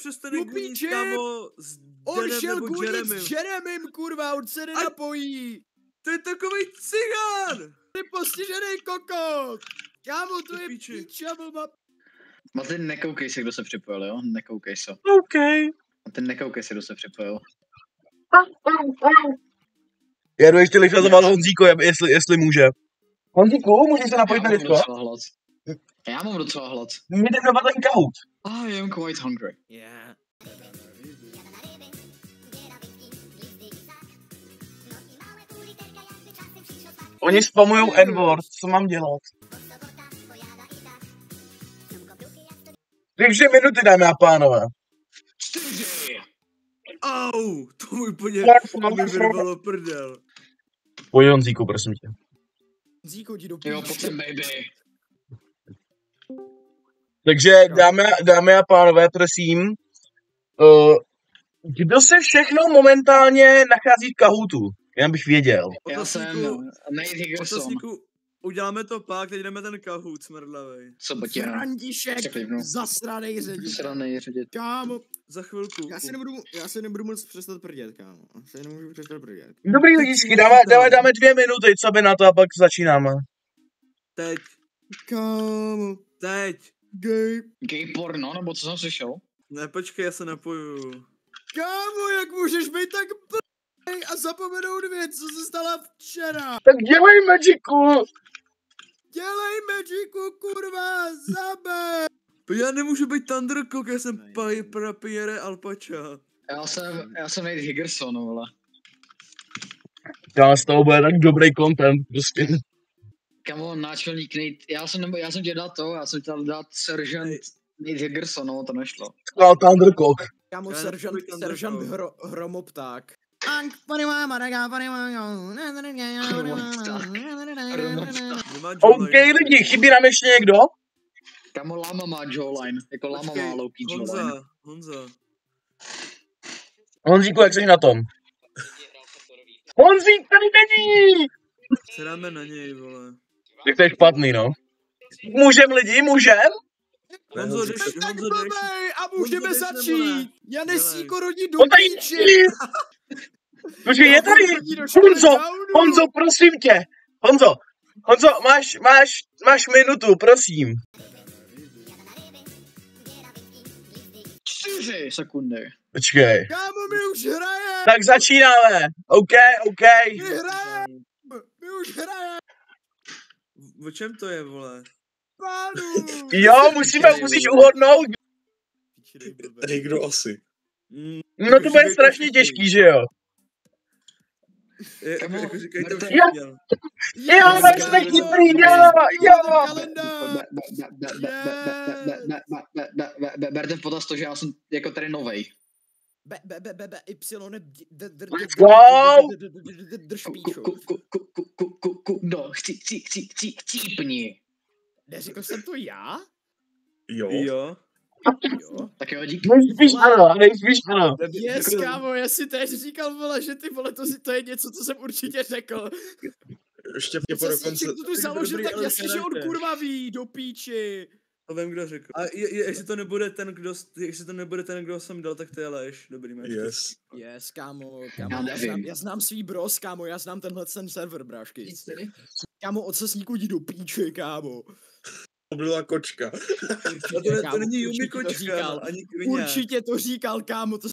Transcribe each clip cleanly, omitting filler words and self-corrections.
přestane gonit, kámo, s Danem nebo Jeremym. s Jeremym, kurva, on se nenapojí. To je takovej cigán! Ty postižený kokot. Kámo, to je píča, blba. Martin, nekoukej se, kdo se připojil, jo? Nekoukej se. OK. Martin, nekoukej se, kdo se připojil. Já jdu ještě rychle zavolat Honzíko, jestli může. Honzíku, můžeš se napojit na Discord? Já mám docela hlad. My jdeme na ten Kahoot. I am quite hungry. Yeah. Oni spamujou N-word, co mám dělat? 3 minuty, dámy a pánové. 4. Au, to mi úplně vyrvalo prdel. Pojď Honzíku, prosím tě. Honzíku, jdi do píče. Jo, pojď baby. Takže dámy a pánové, prosím, kdo se všechno momentálně nachází v Kahootu? Já bych věděl. Já jsem Nate Higgerson. Uděláme to pak, teď jdeme ten Kahoot smrdlavej. František, zasranej ředitel. Kámo. Za chvilku. Já se nebudu moc přestat prdět, kámo. Dobrý lidičky, dáme 2 minuty, co by na to a pak začínáme. Teď. Kámo. Teď. Gay porno, nebo co jsem slyšel? Ne, počkej, já se napoju. Kámo, jak můžeš být tak blbej a zapomenout věc, co se stala včera? Tak dělej Magicu! Dělej Magicu, kurva, zabej! Já nemůžu být Thundercock, já jsem Pierre Alpacha. Já jsem Nate Higgerson, vole. Já z toho bude tak dobrý content, prostě. Kamo, náčelník Nate, já jsem tě dal to, já jsem chtěl dát Sergeant Nate Higgerson, no to nešlo. No, Thundercock. Kámo, seržant Hromopták. OK, lidi, chybí nám ještě někdo? Kamo, Lama má jawline, jako Lama má low-key jawline. Honza. Honzíku, jak jsi na tom? Honzík tady není! Se dáme na něj, vole. Tak to je špatný, no. Můžem lidi, můžem? Honzo, jdeš. A můžeme začít. Já nesíko rodí do píči. Protože je tady. Honzo, prosím tě. Honzo, máš minutu, prosím. 4 sekundy. Počkej. Kámo, my už hraje. Tak začínáme. OK. My už hraje. O čem to je, vole? Pánu. Jo, musíš uhodnout. Kdo asi? No to bude strašně těžký, že jo? Jako říkají to Jo, tak jsme chytrý, jo. Berte v potaz to, že já jsem jako tady novej. Drž píču. No, chcípni. Neřekl jsem to já? Jo. Tak jo, díky. Nejspíš ano. Yes, kámo, já si teď říkal, vole, že ty vole, to je něco, co jsem určitě řekl. Ještě po dokonce... Tu založil, tak jasně, že on kurva ví, do píči. To vím, kdo řekl. A jestli to nebude ten, kdo jsem dal, tak to je lež. Dobrý match. Yes, kámo, já znám svý bros, kámo, já znám ten server, brášky. Kámo, ocasníku jdi do píči, kámo. To byla kočka. To není Yumi kočka, ani Kvině. Určitě to říkal, kámo, to...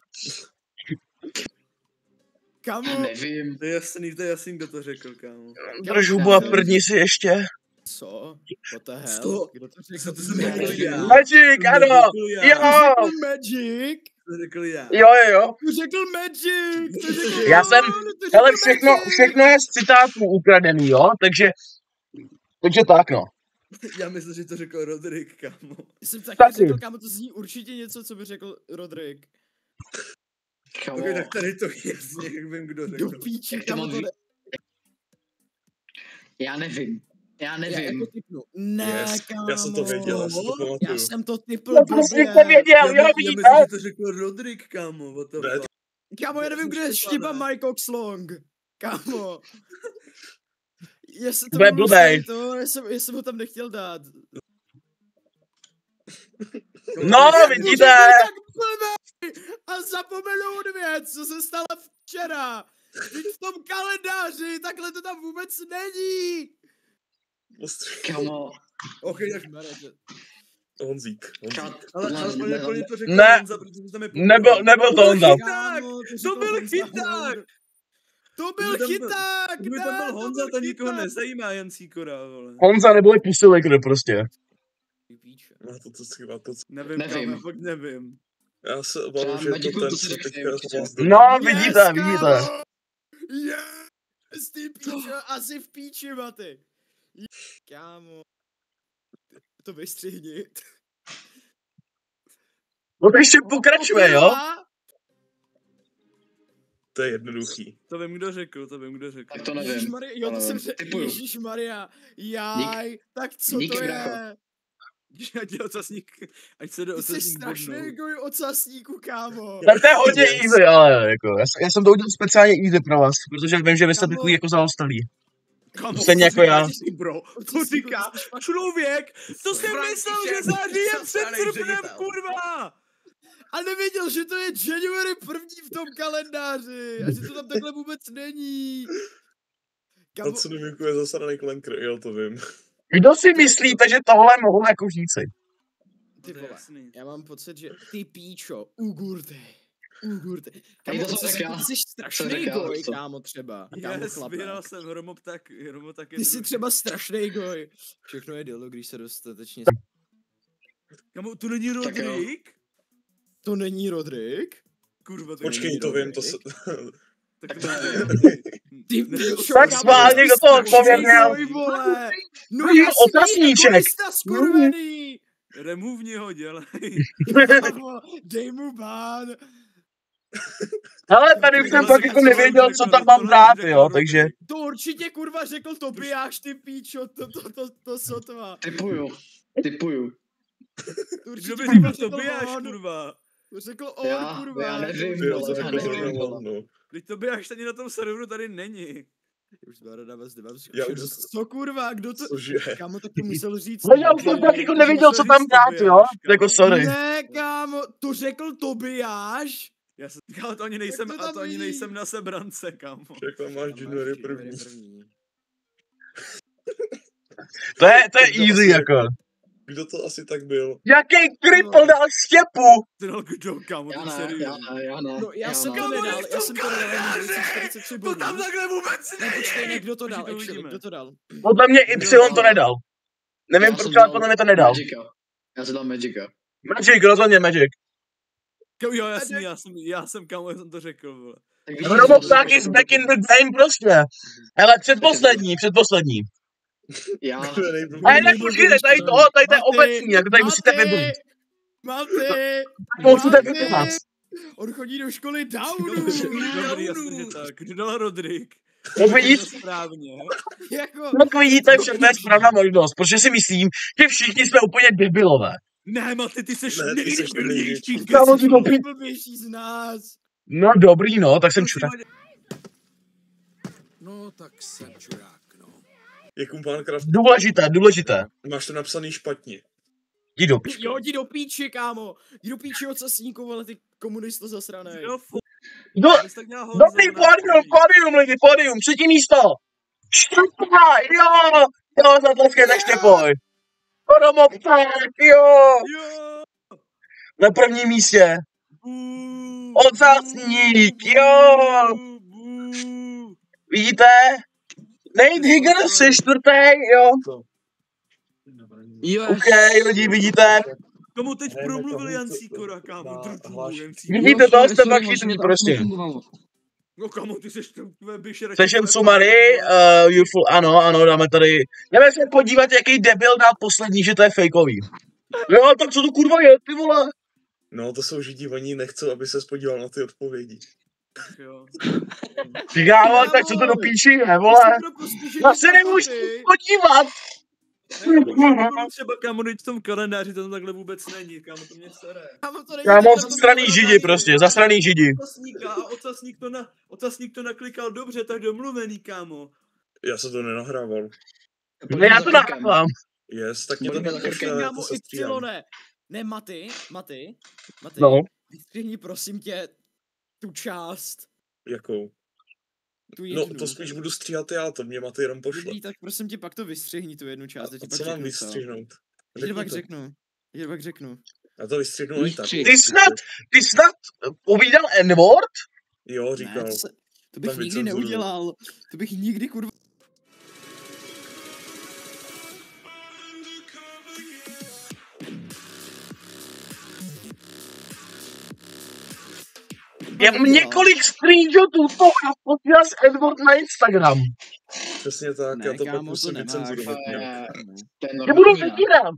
Kámo. Nevím. To je jasný, kdo to řekl, kámo. Drž hubu a prdni si ještě. Co? What the hell? Kdo to řekl? To jsem řekl já. Magic, ano. Jo. Magic? To řekl já. Jo. To řekl Magic. Já jsem, hele, všechno je z citátů ukradený, jo, takže tak, no. Já myslím, že to řekl Rodrik, kámo. Jsem taky řekl, kámo, to zní určitě něco, co by řekl Rodrik. Okay, tak tady to jasně, jak vím, kdo řekl. Do píči, kámo, to Já nevím. Já jako typnu. Ne, kámo. Já jsem to věděl, já si to pamatuju. Já jsem to typl. To jsi to věděl, jo, vidíte? Já myslím, že to řekl Rodrik, kámo. Kámo, já nevím, kde je Štiba My Cox Long. Kámo. Jestli to je blbej. Já jsem ho tam nechtěl dát. No, vidíte? Tak blbej! A zapomenout věc, co se stala včera. Teď v tom kalendáři, takhle to tam vůbec není. Kamo. Ok, tak Honzík. ale aspoň neplně to řekl Ne. Honza, protože tam je Nebyl to Honza. chyták! To byl chyták! To byl chyták! Kdyby tam byl Honza, to nikoho nezajímá, jen Sikora, vole. Honza neboli Pusilekr prostě. Má to třeba to, Nevím, Nevím. kámo, fakt nevím. já se obávám, že Magicu to ten, to si co řekne teďka určitě. vás do... No, vidíte. Yes, ty píčo, asi v píči, Maty. Kámo. To vystřihni. No to ještě pokračuje, jo? To je jednoduchý. To vím, kdo řekl. Tak to nevím. Ježišmarja, jo, to jsem řekl. Typuju. Ježišmarja. Jaj, tak co Díky, to brácho. je? Ať je ocasník, ať se jde Ty jsi ocasník strašný bodnout. goj ocasníku, kámo. Tak to je hodně easy, ale jako, já jsem to udělal speciálně easy pro vás, protože vím, že vy jste Kámo. takový jako zaostalí. Kámo, Stejně jako já. Bro, to říká člověk, to jsem myslel, že září je před srpnem, kurva! A nevěděl, že to je January 1. v tom kalendáři. A že to tam takhle vůbec není. To, Kámo, co nevím, je zasraný klenkr, jo, to vím. Kdo si myslíte, že tohle mohl jako říci? ty To je vole, jasný. já mám pocit, že ty píčo, Ugurte. Ej, to jsem tak já. Ty jsi To strašný tak já, goj, to. kámo, třeba. Kámo, Yes, chlape. vyhrál jsem, Hromoptak je Ty jsi druhý. třeba strašný goj. Všechno je dildo, když se dostatečně... Kámo, tu není Tak jo. Rodrik? To není Rodrik? Kurva, to Počkej, není to Rodrik. vím, to se... Tak to nevím. Ty Ne, píčo, Tak kámo, schválně, ty kdo jsi to strašný odpověděl? goj, vole. No První jasný, otazníček. egoista skurvený. Removni ho, dělej. Kámo, dej mu bán. Ale tady už jsem fakt jako nevěděl, co tam mám dát, jo, takže... To určitě kurva řekl Tobiáš, ty píčo, to sotva. Typuju. To určitě Kdo by kurva řekl Tobiáš, on. kurva? To řekl on, Já kurva. nevím, Jo, to já řekl nevím. zrovna on, no. Teď Tobiáš ani na tom serveru tady není. Už nemám Já už zkušenost. Co kurva, kdo to... Cože? Kámo, tak to musel říct. No já už jsem fakt jako nevěděl, co tam dát, jo? Jako sorry. Ne, kámo, to řekl Tobiáš. Já jsem říkal, to ani nejsem, to a tam to ani vidí? nejsem na sebrance, kámo. Jak tam máš juniory první. To je easy, jako. Kdo to asi tak byl? Jaký kripl dal štěpu? Ty dal kdo, kámo, Já ten ne, serióz. já ne. No, já jsem to Kámo, nedal, nech já to jsem to nedal, mám 243 To bodů. tam takhle vůbec Ne, počkej, ne, kdo to dal, Počkej, to actually, uvidíme. kdo to dal? Podle mě Y to nedal. Nevím proč, ale podle mě to nedal. Magica. Já jsem dal Magica. Magic, rozhodně Magic. Jo, jasný, já jsem, kámo, já jsem to řekl, vole. Tak víš, Hromopták is back in the game prostě. Hele, předposlední. Já. A jinak počkejte, tady to je obecní, jako tady musíte vybrat. Maty! Musíte vybrat. On chodí do školy Downu! Dobrý, jasně, že tak. Kdo dal Rodrik? Tak vidíte, Správně. Jako, tak vidíte, všechno je správná možnost, protože si myslím, že všichni jsme úplně debilové. Ne, Maty, ty seš Ne, ty seš nejblbější. Kámo, ty to pí- nejblbější z nás. No dobrý, no, tak jsem čurák. No, tak jsem čurák, no. Jakub Minecraft, Důležité. máš to napsaný špatně. Jdi do piči. Jo, jdi do píči, kámo. Jdi do píči ocasníku, ale ty komunisto zasranej. Jo, No, Jsi tak nějak dobrý, pódium, lidi, pódium, třetí místo. Štěpka, jo, zatleskejte Štěpoj. Hromopták, jo, Jo. na prvním místě. Bů. Ocasník, jo. Bů. Vidíte? Nate Higgins je čtvrtý, jo. Jo, OK, lidi, vidíte? Komu teď Ne, promluvil to- Jan to- Cíkora, kámo, na drču hláš- Jan Cíkora. Vidíte, to jste pak chytrý prostě. No kámo, ty seš tvoje byše Session summary, ano, dáme tady. Jdeme se podívat, jaký debil dal poslední, že to je fakeový. Jo, tak co to kurva je, ty vole? No, to jsou židi, oni nechcou, aby se podíval na ty odpovědi. Jo. Kámo, tak co to do píči je, vole? Já se nemůžu podívat. Třeba kámo, teď v tom kalendáři to tam takhle vůbec není, kámo, to mě sere. Kámo, zasraný židi prostě, zasraný židi. Ocasníka a ocasník to naklikal dobře, tak domluvený, kámo. Já se to nenahrával. No já to nahrávám. Yes, tak mě to Budeme za krkem, pošle, Kámo, to se stříhám. Y. Ne, Maty, No. vystřihni prosím tě tu část, Jakou? tu jednu. No, to spíš budu stříhat já, to mě Maty jenom pošle. Dobrý, tak prosím tě, pak to vystřihni tu jednu část. A co mám vystřihnout? Já pak řeknu. Já to vystřihnu i tak. Ty snad povídal N-word? Jo, říkal. Ne, to bych nikdy neudělal. To bych nikdy, kurva... Já mám několik screenshotů toho, jak posílal z N-word na Instagram. Přesně tak, Ne, já to pak kámo, musím to nemáš. vycenzurovat. Já budu vykýdat.